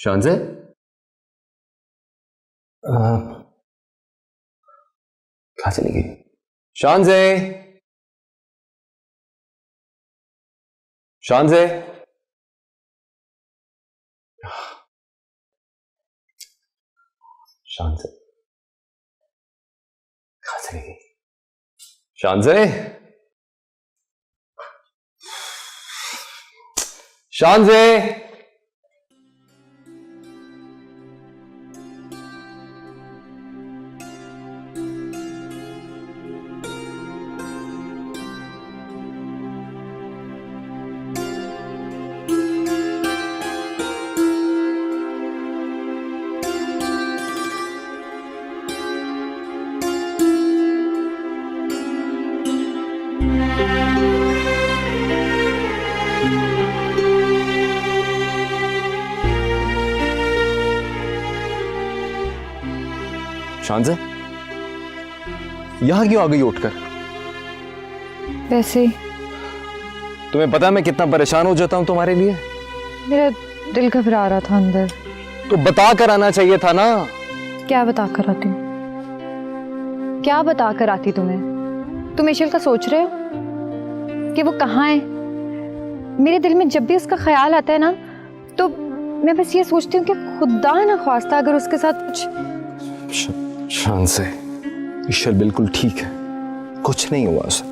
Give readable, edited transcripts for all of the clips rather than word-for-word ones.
शांजे, कहाँ चली गई? शांजे, शांजे, शांजे, कहाँ चली गई? शांजे, शांजे, शांजे, यहां क्यों आ गई उठकर? वैसे ही। तुम्हें पता है मैं कितना परेशान हो जाता हूं तुम्हारे लिए? मेरा दिल घबरा रहा था अंदर। तो बता कर आना चाहिए था ना। क्या बता कर आती? क्या बता कर आती तुम्हें? तुम इशल का सोच रहे हो कि वो कहाँ है? मेरे दिल में जब भी उसका ख्याल आता है ना, तो मैं बस ये सोचती हूँ कि खुदा ना ख्वास्ता अगर उसके साथ कुछ। शान से, इशल बिल्कुल ठीक है, कुछ नहीं हुआ उसे।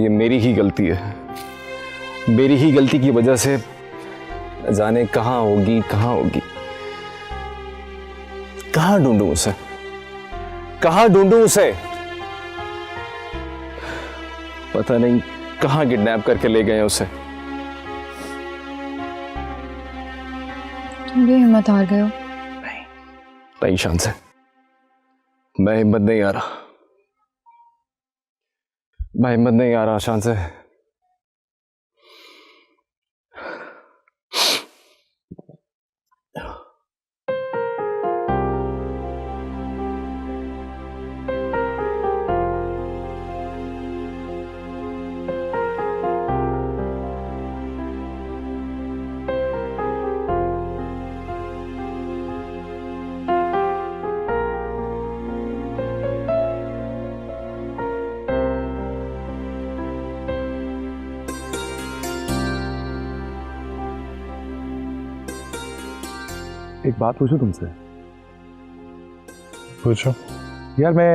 ये मेरी ही गलती है, मेरी ही गलती की वजह से जाने कहाँ होगी, कहाँ होगी। कहाँ ढूंढूं उसे, कहाँ ढूंढूं उसे? पता नहीं कहाँ किडनैप करके ले गए उसे। तुम भी हिम्मत हार गए हो? नहीं शान से, मैं हिम्मत नहीं आ रहा, मैं हिम्मत नहीं आ रहा शान से। एक बात पूछूं तुमसे? पूछो। यार मैं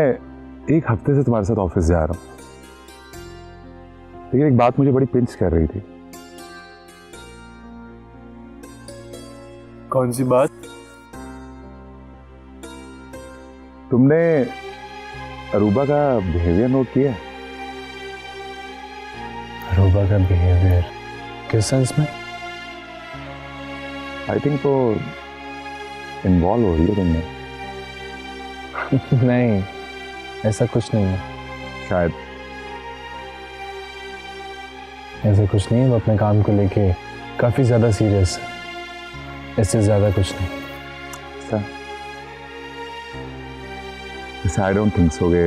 एक हफ्ते से तुम्हारे साथ ऑफिस जा रहा हूं, लेकिन एक बात मुझे बड़ी पिंच कर रही थी। कौन सी बात? तुमने अरूबा का बिहेवियर नोट किया? अरूबा का बिहेवियर किस सेंस में? आई थिंक तो इन्वॉल्व हो रही है तुमने। नहीं, ऐसा कुछ नहीं है। शायद ऐसा कुछ नहीं है, वो अपने काम को लेके काफी ज्यादा सीरियस है, इससे ज्यादा कुछ नहीं। आई डोंट थिंक सो कि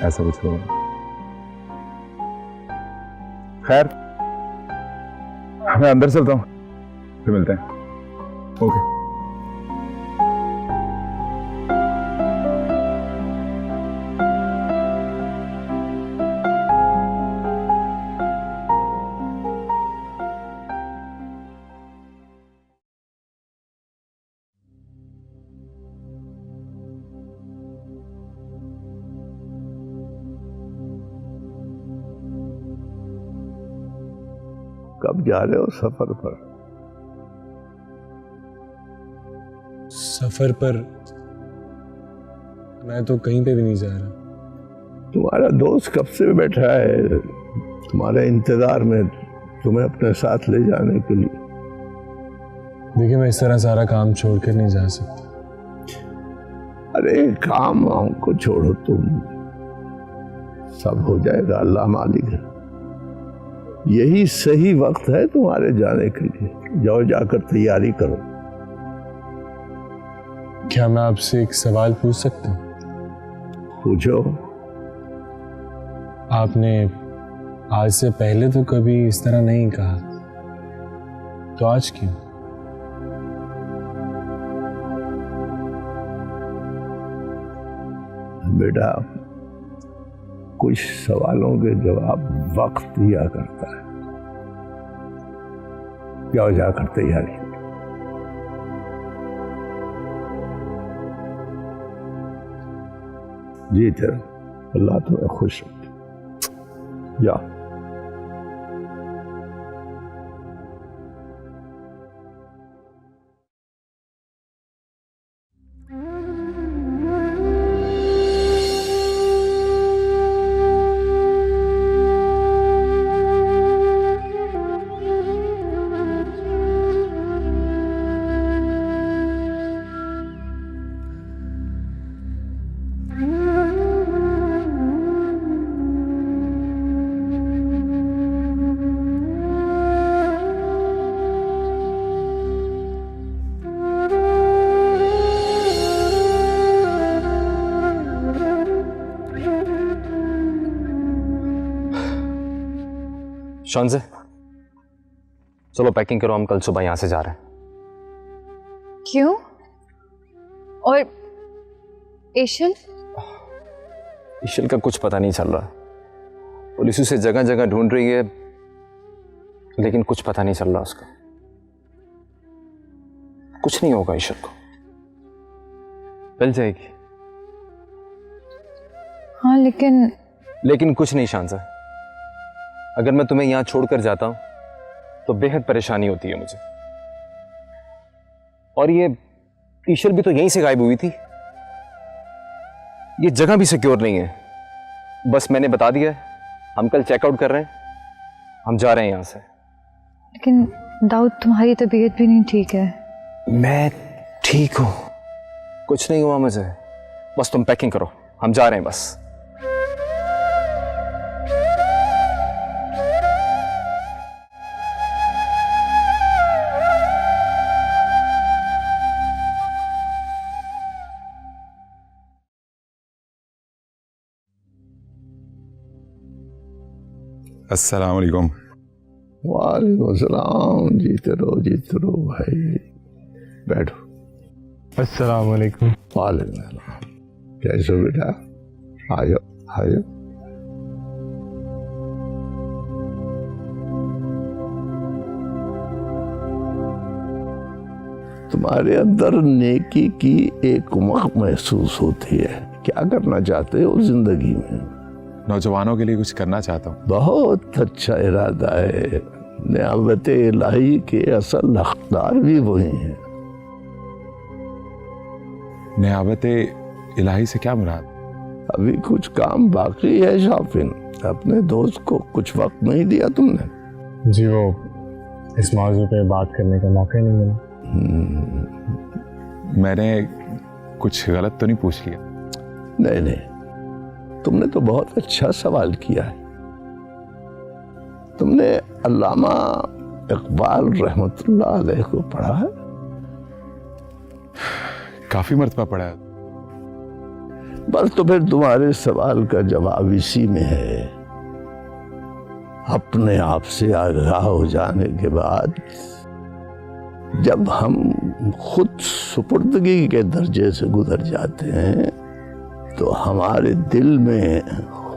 ऐसा कुछ होगा। खैर, मैं अंदर चलता हूँ, फिर मिलते हैं। ओके। कब जा रहे हो सफर पर? सफर पर मैं तो कहीं पे भी नहीं जा रहा। तुम्हारा दोस्त कब से बैठा है तुम्हारे इंतजार में, तुम्हें अपने साथ ले जाने के लिए। देखिए, मैं इस तरह सारा काम छोड़ कर नहीं जा सकता। अरे काम वाम को छोड़ो, तुम सब हो जाएगा, अल्लाह मालिक है। यही सही वक्त है तुम्हारे जाने के लिए। जाओ, जाकर तैयारी करो। क्या मैं आपसे एक सवाल पूछ सकता हूँ? पूछो। आपने आज से पहले तो कभी इस तरह नहीं कहा, तो आज क्यों? बेटा, कुछ सवालों के जवाब वक्त दिया करता है। जाओ जाकर तैयारी। जी तेरा अल्लाह तुम्हें खुश रखे। जाओ। शानज़े, चलो पैकिंग करो, हम कल सुबह यहां से जा रहे हैं। क्यों? और एशल? ईशल का कुछ पता नहीं चल रहा। पुलिस उसे जगह जगह ढूंढ रही है, लेकिन कुछ पता नहीं चल रहा उसका। कुछ नहीं होगा ईशल को, मिल जाएगी। हाँ लेकिन कुछ नहीं शानज़े, अगर मैं तुम्हें यहां छोड़कर जाता हूं तो बेहद परेशानी होती है मुझे। और ये ईशल भी तो यहीं से गायब हुई थी, ये जगह भी सिक्योर नहीं है। बस मैंने बता दिया है, हम कल चेकआउट कर रहे हैं, हम जा रहे हैं यहां से। लेकिन दाऊद, तुम्हारी तबीयत भी नहीं ठीक है। मैं ठीक हूं, कुछ नहीं हुआ मुझे। बस तुम पैकिंग करो, हम जा रहे हैं बस। अस्सलाम वालेकुम। वालेकुम सलाम। जीते रहो भाई, बैठो। अस्सलाम वालेकुम। वालेकुम सलाम। कैसे हो बेटा? आ जाओ। तुम्हारे अंदर नेकी की एक उमंग महसूस होती है। क्या करना चाहते हो जिंदगी में? नौजवानों के लिए कुछ करना चाहता हूँ। बहुत अच्छा इरादा है। नियामत इलाही के असल हकदार भी वही हैं। नियामत इलाही से क्या मुराद? अभी कुछ काम बाकी है शाफिन। अपने दोस्त को कुछ वक्त नहीं दिया तुमने? जी, वो इस मौजू पे बात करने का मौका ही नहीं मिला। मैंने कुछ गलत तो नहीं पूछ लिया? नहीं, तुमने तो बहुत अच्छा सवाल किया है। तुमने अल्लामा इकबाल रहमतुल्लाह अलैह को पढ़ा है? काफी मर्तबा पढ़ा है। बस तो फिर तुम्हारे सवाल का जवाब इसी में है। अपने आप से आगाह हो जाने के बाद जब हम खुद सुपुर्दगी के दर्जे से गुजर जाते हैं तो हमारे दिल में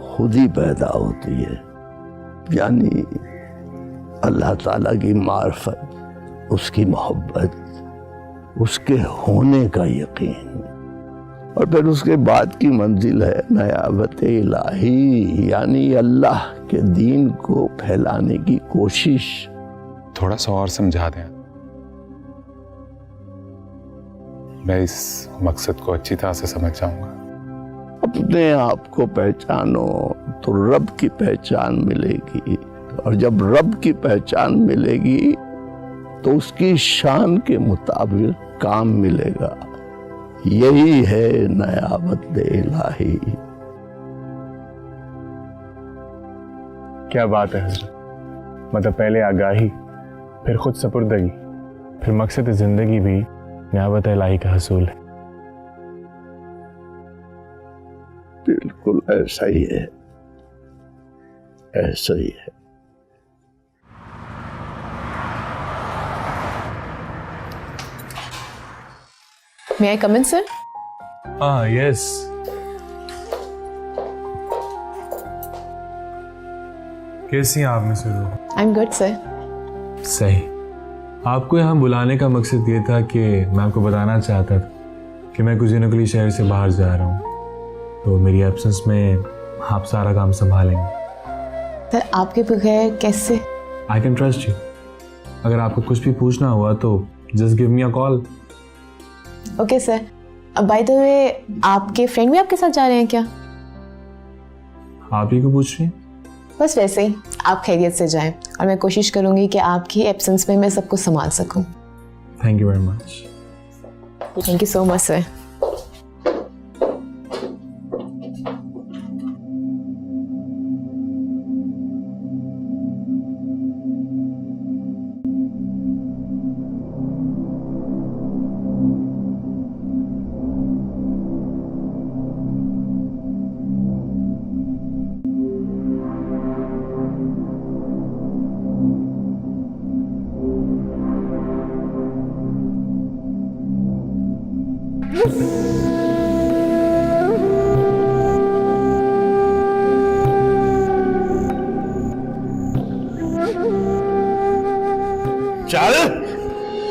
खुद ही पैदा होती है, यानी अल्लाह ताला की मार्फत, उसकी मोहब्बत, उसके होने का यकीन। और फिर उसके बाद की मंजिल है नियामत इलाही, यानी अल्लाह के दीन को फैलाने की कोशिश। थोड़ा सा और समझा दें, मैं इस मकसद को अच्छी तरह से समझ जाऊंगा। अपने आप को पहचानो तो रब की पहचान मिलेगी, और जब रब की पहचान मिलेगी तो उसकी शान के मुताबिक काम मिलेगा। यही है नियामत इलाही। क्या बात है हज़रत, मतलब पहले आगाही, फिर खुद सपुर्दगी, फिर मकसद जिंदगी भी नियामत इलाही का हसूल है। बिल्कुल ऐसा ही है, ऐसा ही है। May I come in, sir? हाँ, यस। कैसी हैं आप मिसेस रू? I am good sir. सही। आपको यहाँ बुलाने का मकसद ये था कि मैं आपको बताना चाहता था कि मैं कुछ दिनों के लिए शहर से बाहर जा रहा हूँ, तो मेरी एब्सेंस में आप सारा काम संभालेंगे। सर आपके बगैर कैसे? I can trust you. अगर आपको कुछ भी पूछना हुआ तो just give me a call. Okay sir. By the way, आपके फ्रेंड भी आपके साथ जा रहे हैं क्या? आप ही को पूछ रही हैं? बस वैसे ही, आप खैरियत से जाएं और मैं कोशिश करूंगी कि आपकी एब्सेंस में मैं सब कुछ संभाल सकूं। Thank you very much. Thank you so much sir. चल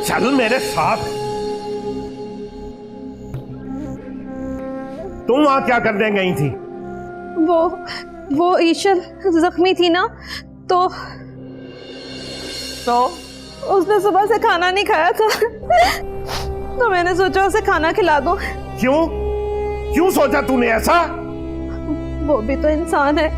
चल मेरे साथ। तुम वहां क्या करने गई थी? वो ईशल जख्मी थी ना, तो उसने सुबह से खाना नहीं खाया था तो मैंने सोचा उसे खाना खिला दूं। क्यों सोचा तूने ऐसा? वो भी तो इंसान है।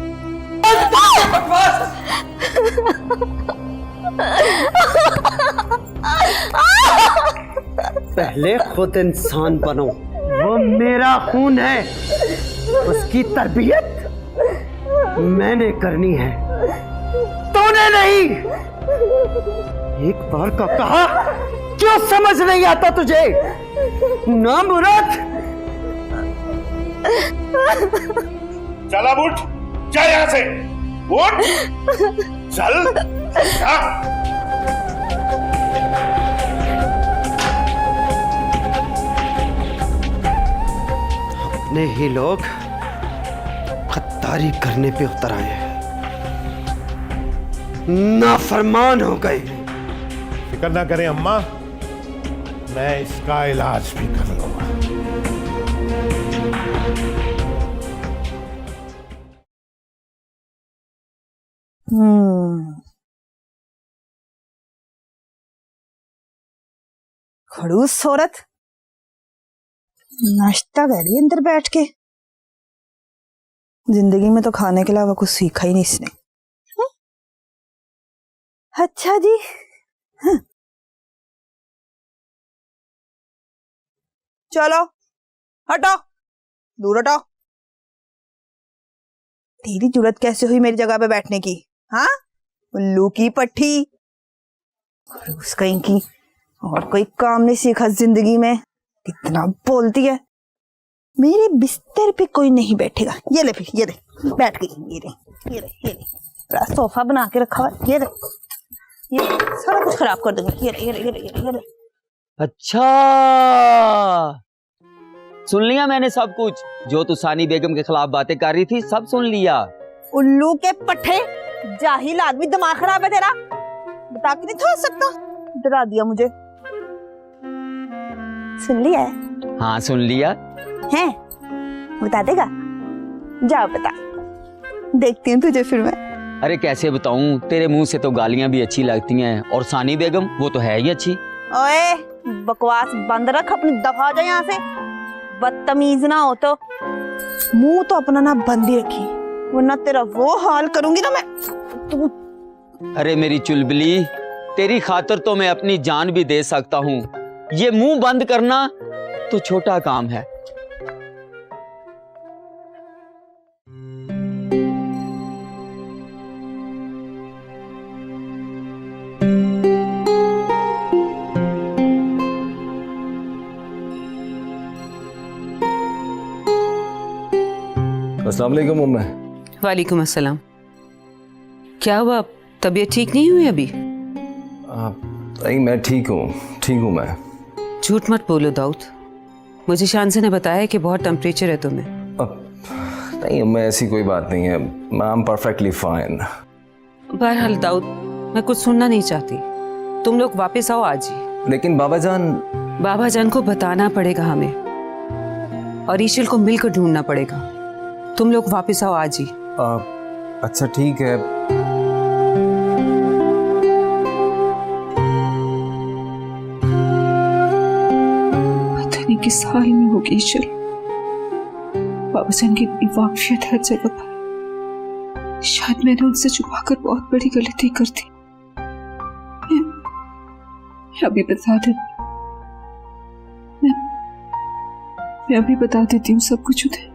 पहले खुद इंसान बनो, वो मेरा खून है, उसकी तरबियत मैंने करनी है, तूने नहीं। एक बार का कहा क्यों समझ नहीं आता तुझे? ना मुराद। चल अब उठ, जा यहां से, उठ, चल जा। अपने ही लोग गद्दारी करने पे उतर आए हैं, नाफरमान हो गए। फिक्र ना करें अम्मा, मैं इसका इलाज भी कर लूंगा। खड़ूस औरत नाश्ता कर रही है अंदर बैठ के। जिंदगी में तो खाने के अलावा कुछ सीखा ही नहीं इसने। अच्छा जी। चलो हटो, दूर हटो। तेरी जरूरत कैसे हुई मेरी जगह पे बैठने की? हाँ, उल्लू की पट्टी, खड़ूस कहीं की। और कोई काम नहीं सीखा जिंदगी में, इतना बोलती है। मेरे बिस्तर पे कोई नहीं बैठेगा। ये ले, फिर ये ले, बैठ गई। ये ले, ये ले, ये ले, बड़ा सोफा बना के रखा हुआ। ये ले, ये ले, सारा कुछ खराब कर दूंगी। ये ले, ये ले, ये ले, ये ले, ये ले। अच्छा, सुन लिया मैंने सब कुछ। जो तू सानी बेगम के खिलाफ बातें कर रही थी, सब सुन लिया। उल्लू के पट्टे, जाहिल आदमी, दिमाग खराब है तेरा। बता के नहीं था सकता, डरा दिया मुझे। सुन लिया है? हाँ सुन लिया है। बता देगा? जाओ बता, देखती हूँ तुझे फिर मैं। अरे कैसे बताऊं, तेरे मुंह से तो गालियां भी अच्छी लगती हैं, और सानी बेगम वो तो है ही अच्छी। ओए बकवास बंद रख, अपनी दफा जा यहाँ से। बदतमीज ना हो तो मुंह तो अपना ना बंद ही रखी, वरना तेरा वो हाल करूंगी ना मैं। तू अरे मेरी चुलबुली, तेरी खातिर तो मैं अपनी जान भी दे सकता हूँ। ये मुंह बंद करना तो छोटा काम है। अस्सलाम वालेकुम उम्मे। वालेकुम अस्सलाम। क्या हुआ, तबीयत ठीक नहीं हुई अभी? नहीं मैं ठीक हूँ मैं। झूठ मत बोलो दाऊद, मुझे शानसे ने बताया कि बहुत टेम्परेचर है तुम्हें। नहीं उम्मे, ऐसी कोई बात नहीं है, आई एम परफेक्टली फाइन। बहरहाल दाऊद, मैं कुछ सुनना नहीं चाहती। तुम लोग वापस आओ आज ही। लेकिन बाबा जान को बताना पड़ेगा हमें, और ईशल को मिलकर ढूंढना पड़ेगा। तुम लोग वापस आओ आज ही। अच्छा ठीक है। पता नहीं किस हाल में होगी ईशल। बाबा जान की इतनी वाकफियत हर जगह पर, शायद मैंने उनसे छुपाकर बहुत बड़ी गलती कर दी। मैं अभी बता देती मैं अभी बता देती हूँ सब कुछ उन्हें।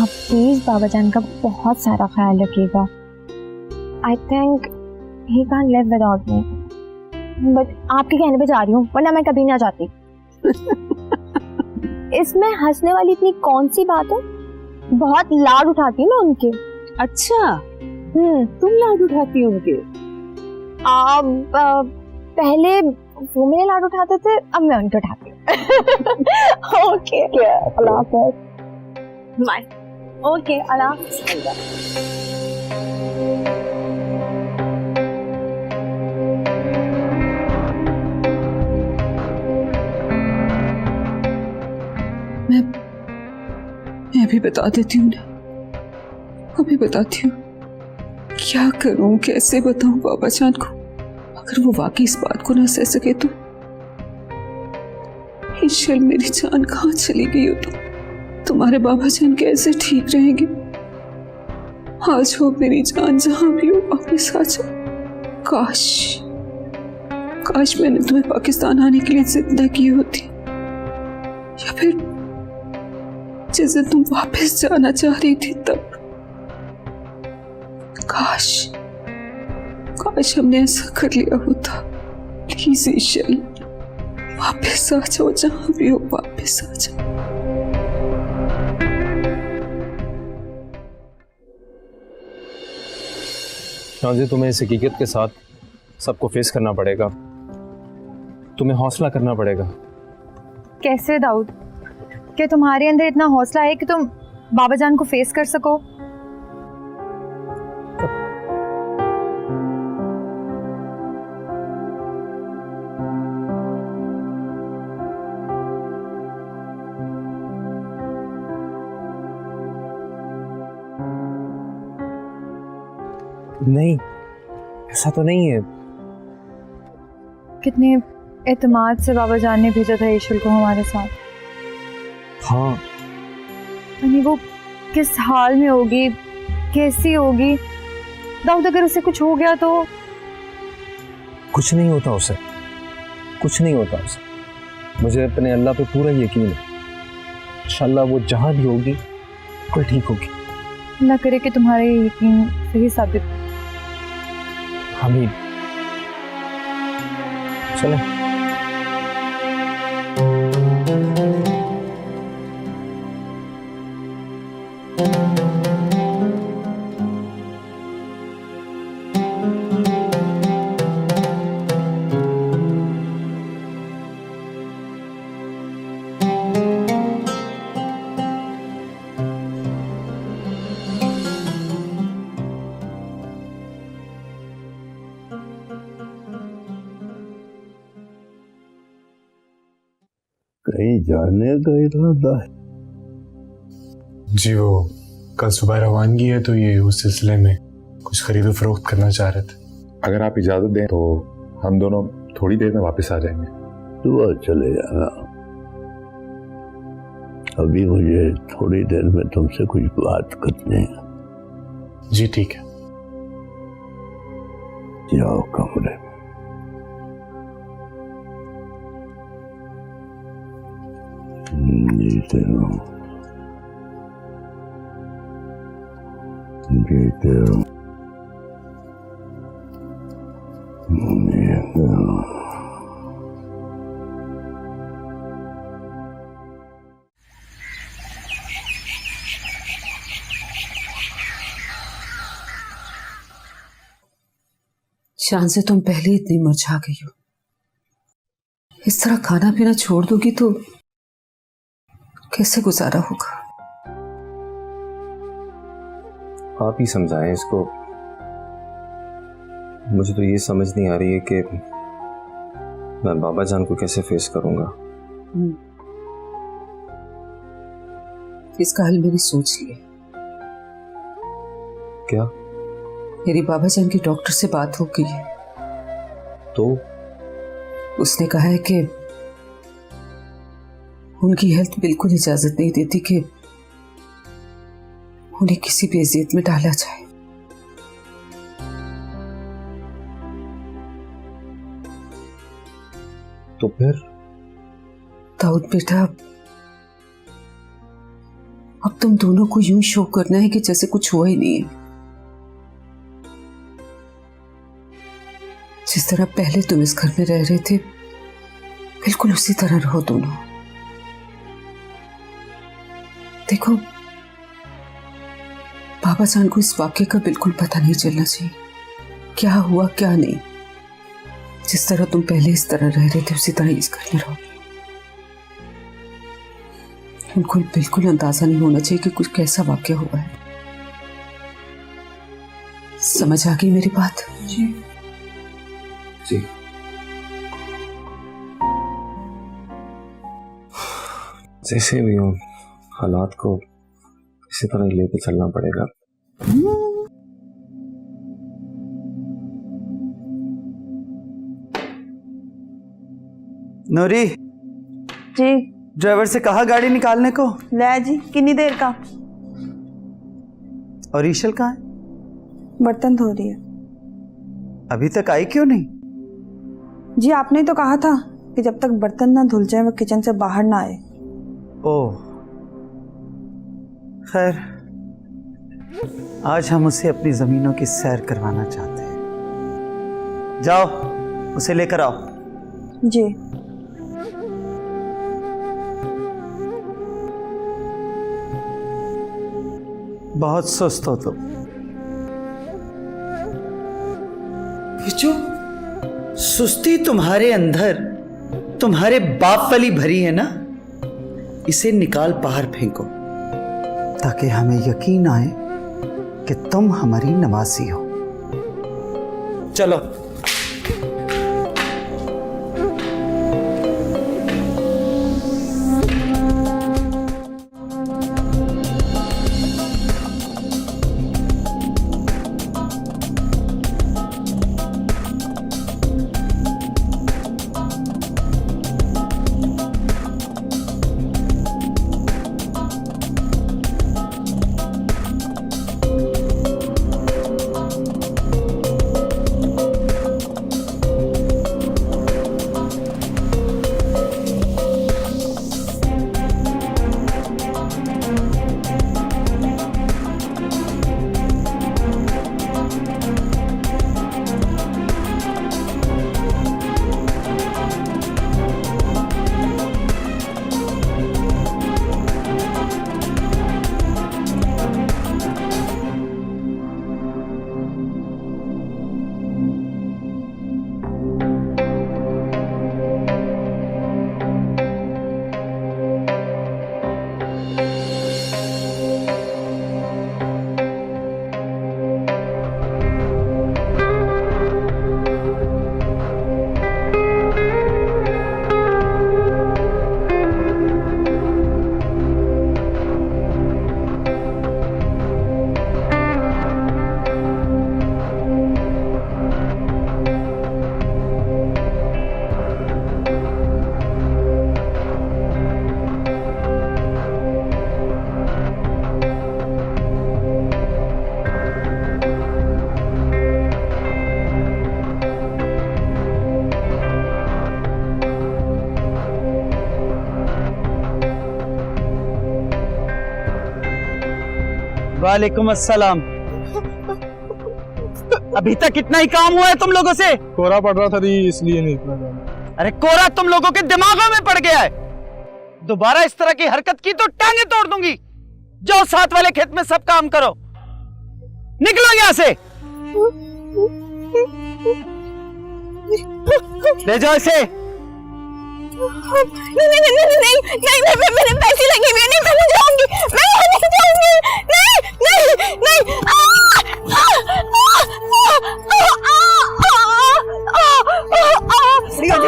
आप प्लीज बाबा जान का बहुत सारा ख्याल रखिएगा। I think he can live without me, but आपके कहने पे जा रही हूँ, वरना मैं कभी ना जाती। इसमें हंसने वाली इतनी कौन सी बात है? बहुत लाड उठाती हूँ मैं उनके। अच्छा, तुम लाड उठाती हो उनके? पहले वो मेरे लाड उठाते थे, अब मैं उनके उठाती हूँ। ओके, अल्लाह हाफ़िज़। बाय। ओके, अल्लाह हाफ़िज़। मैं अभी बता देती हूँ ना, अभी बताती हूँ। क्या करूँ, कैसे बताऊँ बाबा जान को? अगर वो वाकई इस बात को ना सह सके तो? ईशल, मेरी जान कहाँ चली गई हो? तुम्हारे बाबा जान कैसे ठीक रहेंगे? आज हो मेरी जान, जहां भी हो वापस आ जाओ। काश मैंने तुम्हें पाकिस्तान आने के लिए जिद न की होती, या फिर जैसे तुम वापस जाना चाह रही थी तब। काश हमने ऐसा कर लिया होता। प्लीज ईशल, वापस आ जाओ, जहां भी हो वापस आ जाओ। शांजी, तुम्हें इस हकीकत के साथ सबको फेस करना पड़ेगा। तुम्हें हौसला करना पड़ेगा। कैसे दाऊद? क्या तुम्हारे अंदर इतना हौसला है कि तुम बाबा जान को फेस कर सको? नहीं, ऐसा तो नहीं है। कितने एतमाद से बाबा जान ने भेजा था ईशल को हमारे साथ। हाँ, यानी वो किस हाल में होगी, कैसी होगी? दाऊद, अगर उसे कुछ हो गया तो? कुछ नहीं होता उसे, कुछ नहीं होता उसे। मुझे अपने अल्लाह पे पूरा यकीन है। इंशाल्लाह वो जहाँ भी होगी बिल्कुल ठीक होगी। अल्लाह करे कि तुम्हारे ये यकीन सही साबित हो। आमीन। चलो। कहीं जाने का इरादा है? जी, वो कल सुबह रवानगी है, तो ये उस सिलसिले में कुछ खरीदो फरोख्त करना चाह रहे थे। अगर आप इजाज़त दें तो हम दोनों थोड़ी देर में वापस आ जाएंगे। सुबह चले जाना। अभी मुझे थोड़ी देर में तुमसे कुछ बात करनी है। जी ठीक है। जाओ कमरे में। जीते रहो, जीते रहो, जीते रहो। शान से तुम पहले ही इतनी मुरझा गई हो। इस तरह खाना पीना छोड़ दोगी तो कैसे गुजारा होगा? आप ही समझाएं इसको। मुझे तो ये समझ नहीं आ रही है कि मैं बाबा जान को कैसे फेस करूंगा। इसका हल मैंने सोच लिया। क्या? मेरी बाबा जान की डॉक्टर से बात हो गई है। तो उसने कहा है कि उनकी हेल्थ बिल्कुल इजाजत नहीं देती कि उन्हें किसी भी अजियत में डाला जाए। तो फिर दाऊद बेटा, अब तुम दोनों को यूं शो करना है कि जैसे कुछ हुआ ही नहीं है। जिस तरह पहले तुम इस घर में रह रहे थे, बिल्कुल उसी तरह रहो दोनों। देखो, बाबा जान को इस वाक्य का बिल्कुल पता नहीं चलना चाहिए, क्या हुआ क्या नहीं। जिस तरह तुम पहले इस तरह रह रहे थे, उसी तरह इस घर में रहो। उनको बिल्कुल अंदाजा नहीं होना चाहिए कि कुछ कैसा वाक्य हुआ है। समझ आ गई मेरी बात? जी। जैसे भी हो, हालात को इसी तरह लेके चलना पड़ेगा। नूरी जी ड्राइवर से कहा गाड़ी निकालने को। ले जी, कितनी देर का? और ईशल कहाँ है? बर्तन धो रही है। अभी तक आई क्यों नहीं? जी आपने तो कहा था कि जब तक बर्तन ना धुल जाए वो किचन से बाहर ना आए। ओह, खैर आज हम उसे अपनी जमीनों की सैर करवाना चाहते हैं। जाओ उसे लेकर आओ। जी। बहुत सुस्त हो तुम। जो सुस्ती तुम्हारे अंदर तुम्हारे बाप वाली भरी है ना, इसे निकाल बाहर फेंको, ताकि हमें यकीन आए कि तुम हमारी नवासी हो। चलो। वालेकुम अस्सलाम। अभी तक इतना ही काम हुआ है तुम लोगों से? कोहरा पड़ रहा था इसलिए नहीं इतना काम। अरे कोहरा तुम लोगों के दिमागों में पड़ गया है। दोबारा इस तरह की हरकत की तो टांगे तोड़ दूंगी। जाओ साथ वाले खेत में सब काम करो। निकलो यहां से। ले जाओ इसे। नहीं, मेरे पैसे लगे हुए नहीं, मैं नहीं जाऊंगी, मैं नहीं जाऊंगी, नहीं।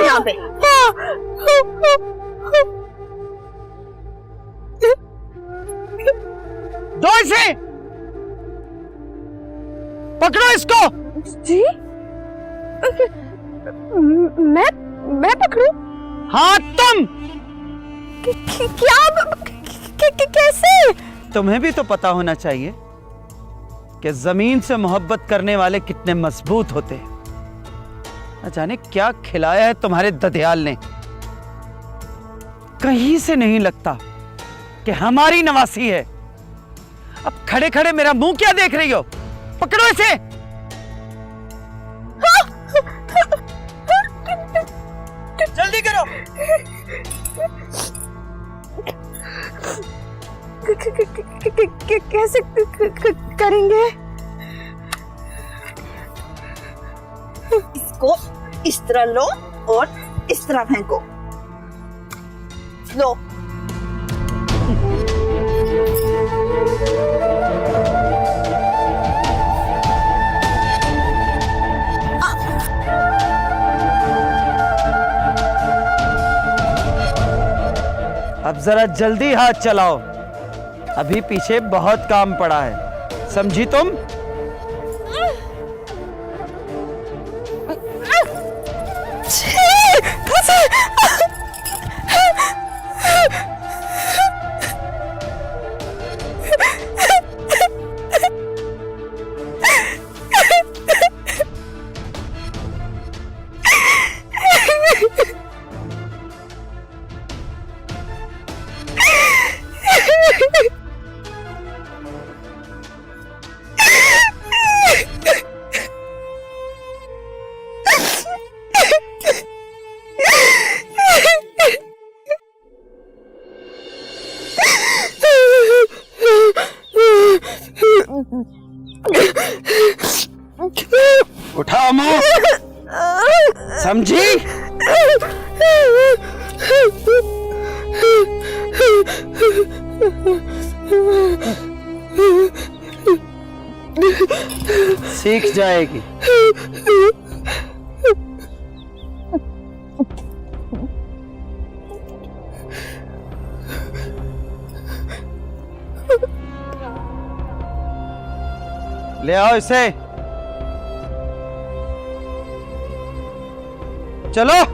यहाँ पे। दो इसे, पकड़ो इसको। जी मैं पकड़ूं? हाँ तुम। क्या कैसे? तुम्हें भी तो पता होना चाहिए कि जमीन से मोहब्बत करने वाले कितने मजबूत होते हैं। न जाने क्या खिलाया है तुम्हारे ददियाल ने, कहीं से नहीं लगता कि हमारी नवासी है। अब खड़े खड़े मेरा मुंह क्या देख रही हो? पकड़ो इसे। जल्दी करो। कैसे करेंगे? इसको इस तरह लो और इस तरह फेंको। लो। अब जरा जल्दी हाथ चलाओ, अभी पीछे बहुत काम पड़ा है, समझी तुम? उठाओ मुंह, समझी? सीख जाएगी। ले आओ इसे, चलो।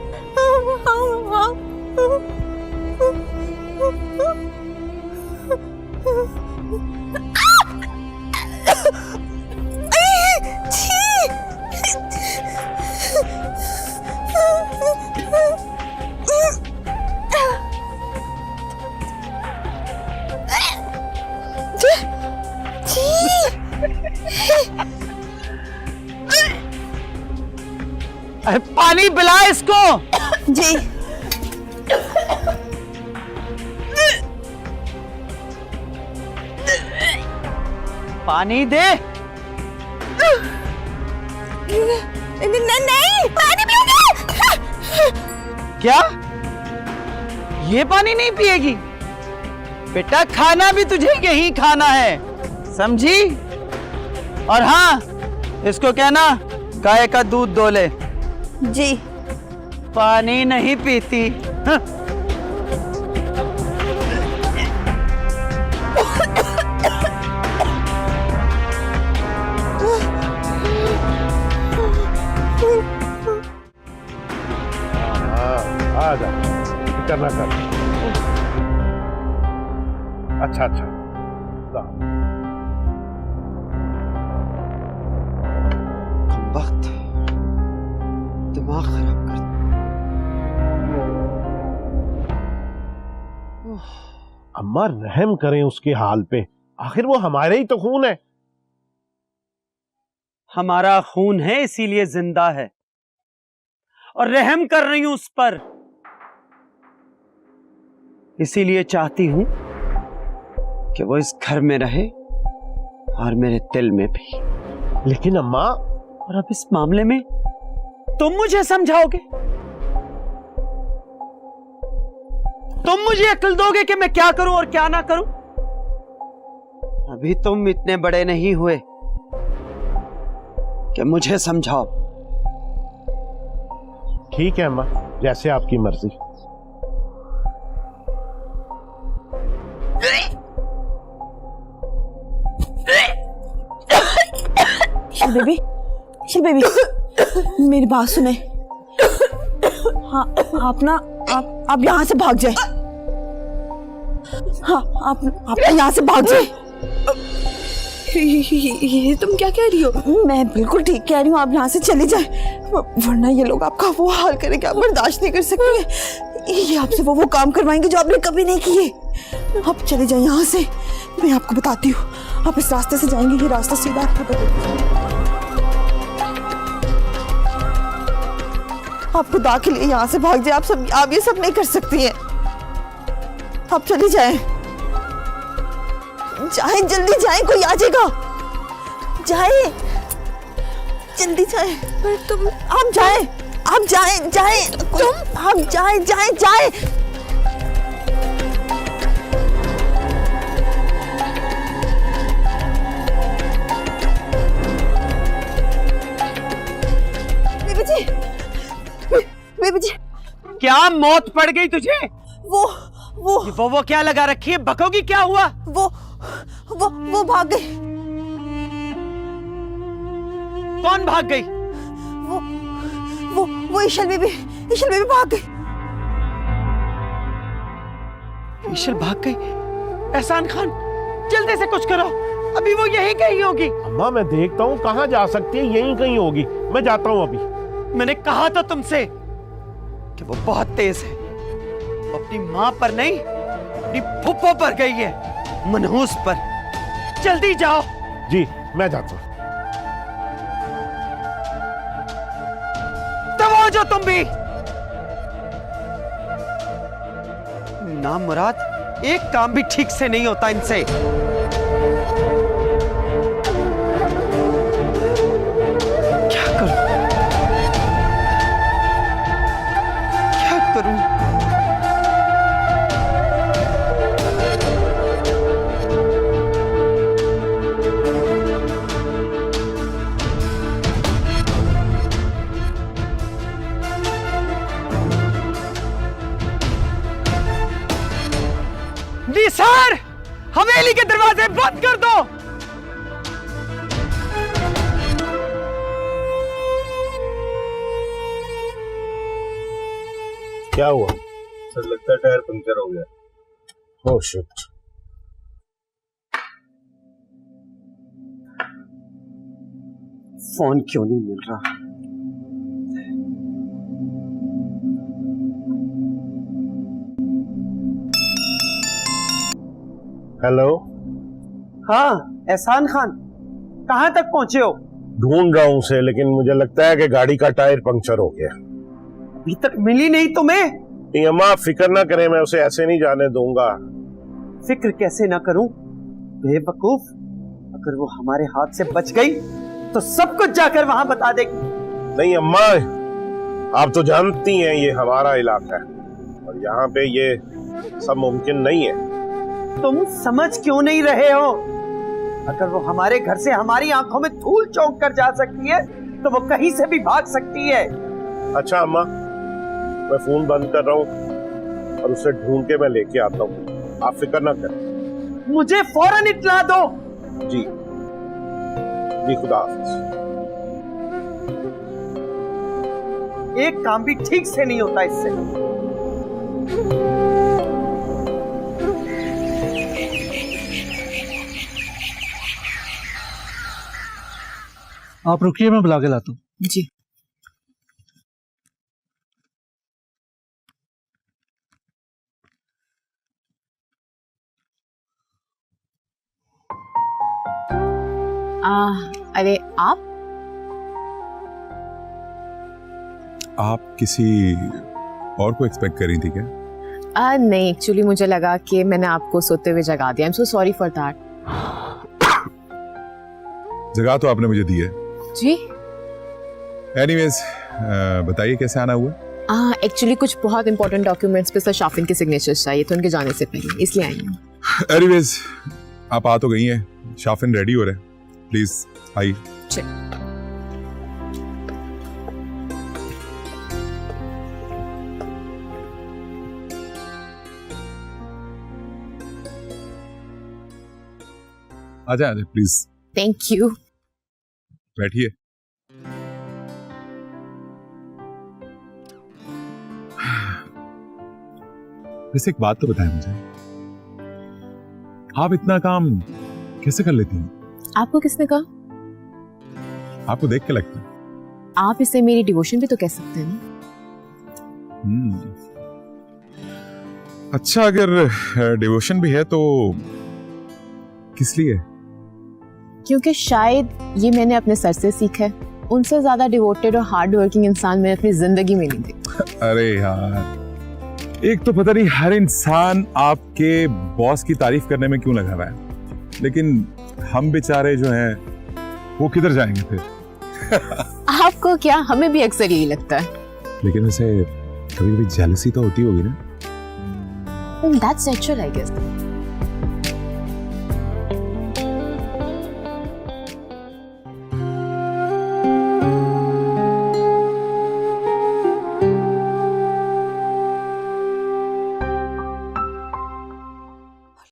अरे पानी पिला इसको। जी। पानी दे। नहीं, पानी पियोगे? क्या? ये पानी नहीं पिएगी? बेटा खाना भी तुझे यही खाना है, समझी? और हाँ, इसको कहना गाय का दूध दो ले। जी। पानी नहीं पीती। हाँ। आ जा, करना कर। अच्छा अच्छा, वक्त दिमाग खराब कर। अम्मा रहम करें उसके हाल पे, आखिर वो हमारे ही तो खून है। हमारा खून है इसीलिए जिंदा है, और रहम कर रही हूं उस पर, इसीलिए चाहती हूं कि वो इस घर में रहे और मेरे दिल में भी। लेकिन अम्मा, और अब इस मामले में तुम मुझे समझाओगे? तुम मुझे अक्ल दोगे कि मैं क्या करूं और क्या ना करूं? अभी तुम इतने बड़े नहीं हुए कि मुझे समझाओ। ठीक है अम्मा, जैसे आपकी मर्जी। शील बेबी मेरी बात सुने। हाँ आप ना आप यहाँ से भाग जाए। हाँ आप यहाँ से भाग जाए। ये तुम क्या कह रही हो? मैं बिल्कुल ठीक कह रही हूँ, आप यहाँ से चले जाए, वरना ये लोग आपका वो हाल करेंगे, आप बर्दाश्त नहीं कर सकते। ये आपसे वो काम करवाएंगे जो आपने कभी नहीं किए। आप चले जाए यहाँ से, मैं आपको बताती हूँ। आप इस रास्ते से जाएंगे, ये रास्ता सीधा आपको बताऊंगी। आप खुदा के लिए यहाँ से भाग जाए। आप ये सब नहीं कर सकती हैं। आप चली जाएं, जल्दी जाएं, कोई आ जाएगा। जाएं, जल्दी जाएं। पर तुम आप जाएं तुम आप जाएं। बेबी जी क्या मौत पड़ गई तुझे? वो क्या लगा रखी है? बकोगी क्या हुआ? वो भाग गई। कौन भाग गई? वो ईशल बेबी भाग गई। ईशल भाग गई? एहसान खान जल्दी से कुछ करो, अभी वो यहीं कहीं होगी। अम्मा मैं देखता हूँ कहाँ जा सकती है, यहीं कहीं होगी, मैं जाता हूँ अभी। मैंने कहा था तुमसे कि वो बहुत तेज है। वो अपनी माँ पर नहीं, अपनी फुप्पो पर गई है, मनहूस पर। जल्दी जाओ। जी मैं जाता हूँ। दबो जो तुम भी। ना मुराद, एक काम भी ठीक से नहीं होता इनसे। क्या करूं? निसार, हवेली के दरवाजे बंद कर दो। क्या हुआ? सर लगता है टायर पंक्चर हो गया। Oh shit. फोन क्यों नहीं मिल रहा? हेलो। हाँ एहसान खान, कहां तक पहुंचे हो? ढूंढ रहा हूं उसे, लेकिन मुझे लगता है कि गाड़ी का टायर पंक्चर हो गया। अभी तक मिली नहीं तुम्हें? नहीं अम्मा फिक्र ना करें, मैं उसे ऐसे नहीं जाने दूंगा। फिक्र कैसे ना करूं बेवकूफ, अगर वो हमारे हाथ से बच गई तो सब कुछ जाकर वहां बता देगी। नहीं अम्मा, आप तो जानती हैं ये हमारा इलाका है और यहाँ पे ये सब मुमकिन नहीं है। तुम समझ क्यों नहीं रहे हो? अगर वो हमारे घर से हमारी आंखों में धूल चौंक कर जा सकती है तो वो कहीं से भी भाग सकती है। अच्छा अम्मा, मैं फोन बंद कर रहा हूँ और उसे ढूंढ के मैं लेके आता हूँ, आप फिक्र ना करें। मुझे फौरन इत्तला दो। जी जी, खुदा हाफिज। एक काम भी ठीक से नहीं होता इससे। आप रुकिए, मैं बुला के लाता हूँ। जी अरे आप किसी और को एक्सपेक्ट कर रही थी क्या? नहीं, एक्चुअली मुझे लगा कि मैंने आपको सोते हुए जगा दिया। I am so sorry for that. जगह तो आपने मुझे दी है। जी एनीवेज, बताइए कैसे आना हुआ? एक्चुअली कुछ बहुत इंपॉर्टेंट डॉक्यूमेंट्स पे सर शाफिन के सिग्नेचर्स चाहिए थे उनके जाने से पहले, इसलिए आई हूँ। एनीवेज, आप आ तो गई हैं, शाफिन रेडी हो रहे हैं, प्लीज आइए। आजा आजा प्लीज थैंक यू। बैठिए। वैसे एक बात तो बताएं मुझे, आप इतना काम कैसे कर लेती हैं? आपको किसने कहा? आपको देख के लगता है। आप इसे मेरी डिवोशन भी तो कह सकते हैं ना। अच्छा, अगर डिवोशन भी है तो किस लिए? क्योंकि शायद ये मैंने अपने सर से सीखा है। उनसे ज्यादा डिवोटेड और हार्ड वर्किंग इंसान मैंने अपनी जिंदगी में नहीं देखा। अरे यार, एक तो पता नहीं हर इंसान आपके बॉस की तारीफ करने में क्यों लगा हुआ है, लेकिन हम बेचारे जो हैं वो किधर जाएंगे फिर? आपको क्या, हमें भी अक्सर यही लगता है। लेकिन वैसे कभी कभी जेलसी तो होती होगी ना? That's natural, I guess.